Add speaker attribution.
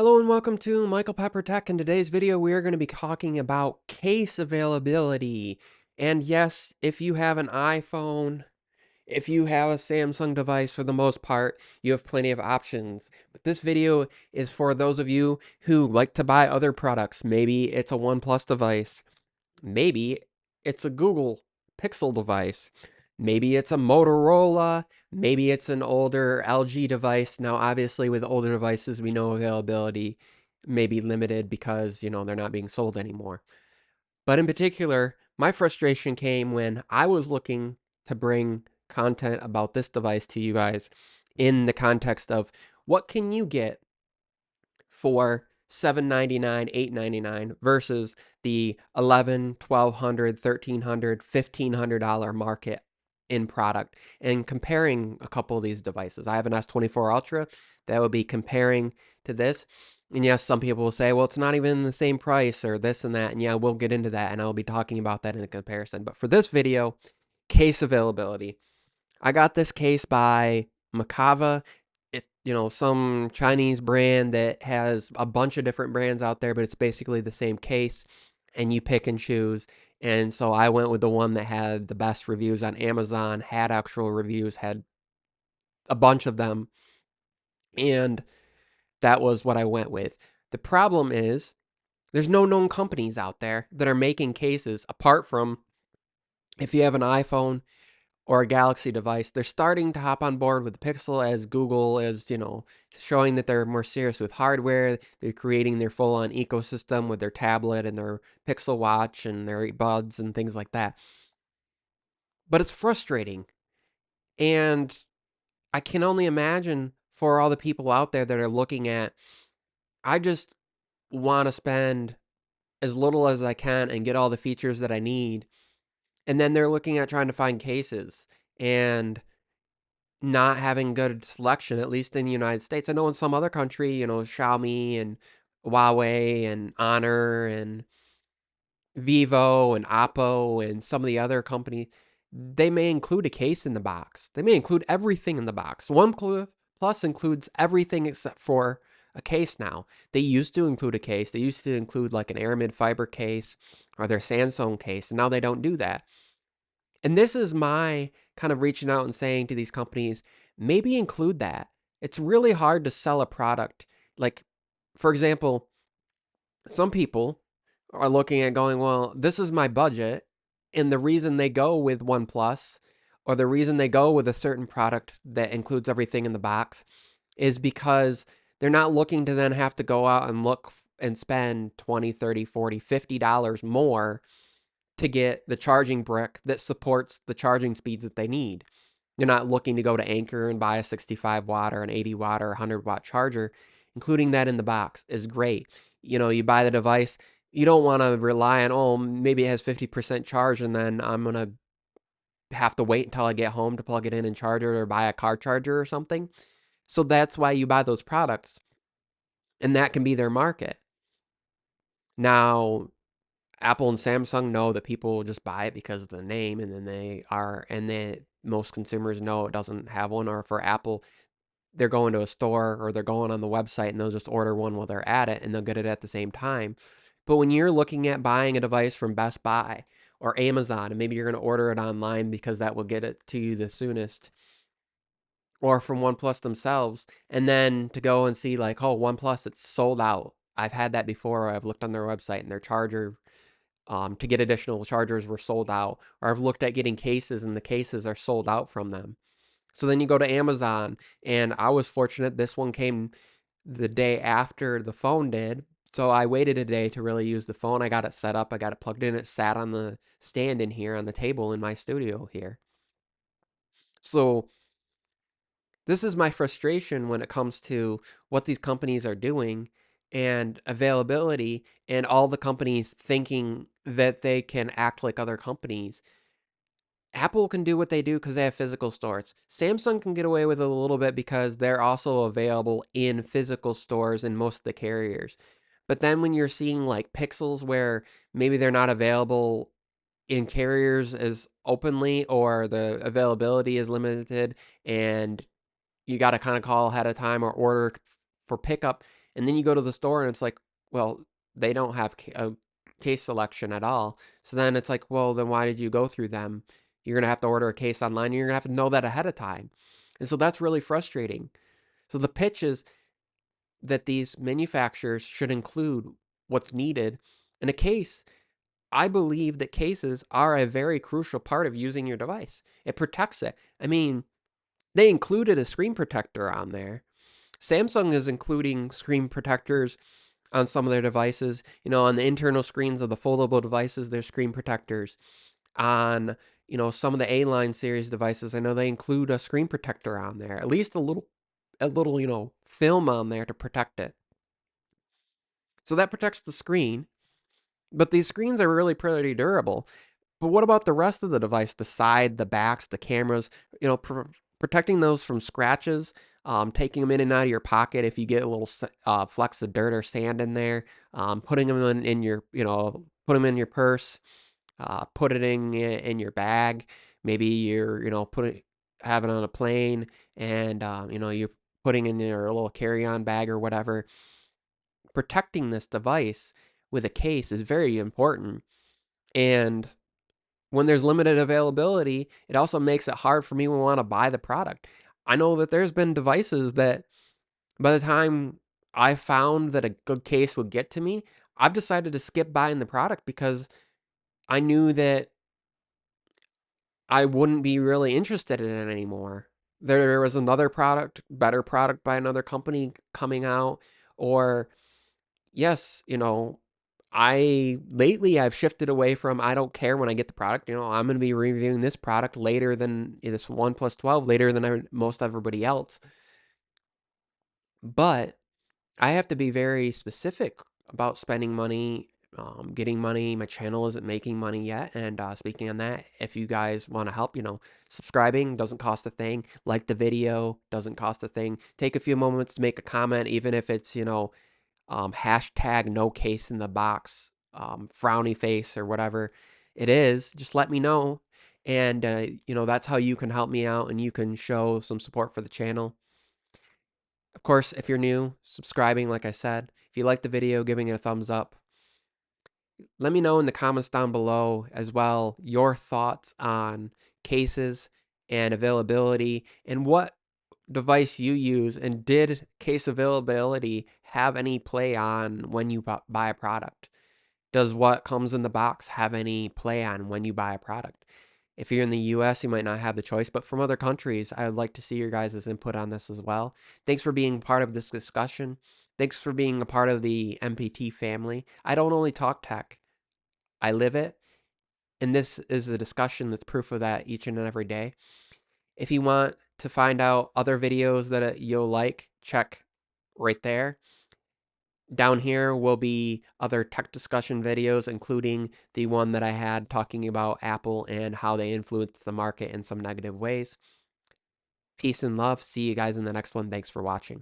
Speaker 1: Hello and welcome to Michael Pepper Tech. In today's video, we are going to be talking about case availability. And yes, if you have an iPhone, if you have a Samsung device, for the most part, you have plenty of options. But this video is for those of you who like to buy other products. Maybe it's a OnePlus device. Maybe it's a Google Pixel device. Maybe it's a Motorola. Maybe it's an older LG device. Now, obviously, with older devices, we know availability may be limited because, they're not being sold anymore. But in particular, my frustration came when I was looking to bring content about this device to you guys in the context of what can you get for $799, $899 versus the $1,100, $1,200, $1,300, $1,500 market in product, and comparing a couple of these devices. I have an S24 Ultra that would be comparing to this. And yes, some people will say, well, it's not even the same price or this and that. And yeah, we'll get into that and I'll be talking about that in a comparison. But for this video, case availability. I got this case by Macava. Some Chinese brand that has a bunch of different brands out there, but it's basically the same case and you pick and choose. And so I went with the one that had the best reviews on Amazon, had actual reviews, had a bunch of them. And that was what I went with. The problem is there's no known companies out there that are making cases apart from if you have an iPhone or a Galaxy device. They're starting to hop on board with the Pixel as Google is, showing that they're more serious with hardware. They're creating their full-on ecosystem with their tablet and their Pixel Watch and their buds and things like that. But it's frustrating. And I can only imagine for all the people out there that are looking at, I just want to spend as little as I can and get all the features that I need. And then they're looking at trying to find cases and not having good selection, at least in the United States. I know in some other country, Xiaomi and Huawei and Honor and Vivo and Oppo and some of the other companies, they may include a case in the box. They may include everything in the box. OnePlus includes everything except for a case now. They used to include a case. They used to include like an aramid fiber case or their Samsung case, and now they don't do that. And this is my kind of reaching out and saying to these companies, maybe include that. It's really hard to sell a product. Like, for example, some people are looking at going, well, this is my budget. And the reason they go with OnePlus or the reason they go with a certain product that includes everything in the box is because they're not looking to then have to go out and look and spend 20, 30, 40, $50 more to get the charging brick that supports the charging speeds that they need. You're not looking to go to Anchor and buy a 65 watt or an 80 watt or 100 watt charger. Including that in the box is great. You buy the device, you don't want to rely on, oh, maybe it has 50% charge and then I'm going to have to wait until I get home to plug it in and charge it or buy a car charger or something. So that's why you buy those products. And that can be their market. Now, Apple and Samsung know that people will just buy it because of the name, and then most consumers know it doesn't have one. Or for Apple, they're going to a store or they're going on the website and they'll just order one while they're at it and they'll get it at the same time. But when you're looking at buying a device from Best Buy or Amazon, and maybe you're going to order it online because that will get it to you the soonest, or from OnePlus themselves, and then to go and see like, oh, OnePlus, it's sold out. I've had that before. I've looked on their website and their charger to get additional chargers were sold out. Or I've looked at getting cases and the cases are sold out from them. So then you go to Amazon, and I was fortunate. This one came the day after the phone did. So I waited a day to really use the phone. I got it set up. I got it plugged in. It sat on the stand in here on the table in my studio here. So this is my frustration when it comes to what these companies are doing and availability, and all the companies thinking that they can act like other companies. Apple can do what they do because they have physical stores. Samsung can get away with it a little bit because they're also available in physical stores in most of the carriers. But then when you're seeing like Pixels where maybe they're not available in carriers as openly, or the availability is limited and you got to kind of call ahead of time or order for pickup, And then you go to the store and it's like, well, they don't have a case selection at all. So then it's like, well, then why did you go through them? You're going to have to order a case online. And you're going to have to know that ahead of time. And so that's really frustrating. So the pitch is that these manufacturers should include what's needed in a case. I believe that cases are a very crucial part of using your device. It protects it. I mean, they included a screen protector on there. Samsung is including screen protectors on some of their devices. You know, on the internal screens of the foldable devices, there's screen protectors. On, you know, some of the A-line series devices, I know they include a screen protector on there. At least a little, you know, film on there to protect it. So that protects the screen. But these screens are really pretty durable. But what about the rest of the device? The side, the backs, the cameras, you know, protecting those from scratches, taking them in and out of your pocket if you get a little flecks of dirt or sand in there, putting them in your, you know, put them in your purse, put it in your bag. Maybe you're, you know, have it on a plane and, you know, you're putting in your little carry-on bag or whatever. Protecting this device with a case is very important. And when there's limited availability, it also makes it hard for me to want to buy the product. I know that there's been devices that by the time I found that a good case would get to me, I've decided to skip buying the product because I knew that I wouldn't be really interested in it anymore. There was another product, better product by another company coming out, or yes, you know, I've shifted away from I don't care when I get the product. You know, I'm going to be reviewing this product later than this OnePlus 12 later than most everybody else. But I have to be very specific about spending money, getting money. My channel isn't making money yet. And speaking on that, if you guys want to help, you know, subscribing doesn't cost a thing. Like the video doesn't cost a thing. Take a few moments to make a comment, even if it's, you know, hashtag no case in the box, frowny face or whatever it is, just let me know. And, you know, that's how you can help me out and you can show some support for the channel. Of course, if you're new, subscribing, like I said. If you like the video, giving it a thumbs up. Let me know in the comments down below as well your thoughts on cases and availability and what device you use, and did case availability have any play on when you buy a product? Does what comes in the box have any play on when you buy a product? If you're in the US, you might not have the choice, but from other countries, I would like to see your guys' input on this as well. Thanks for being part of this discussion. Thanks for being a part of the MPT family. I don't only talk tech, I live it. And this is a discussion that's proof of that each and every day. If you want to find out other videos that you'll like, check right there. Down here will be other tech discussion videos, including the one that I had talking about Apple and how they influence the market in some negative ways. Peace and love. See you guys in the next one. Thanks for watching.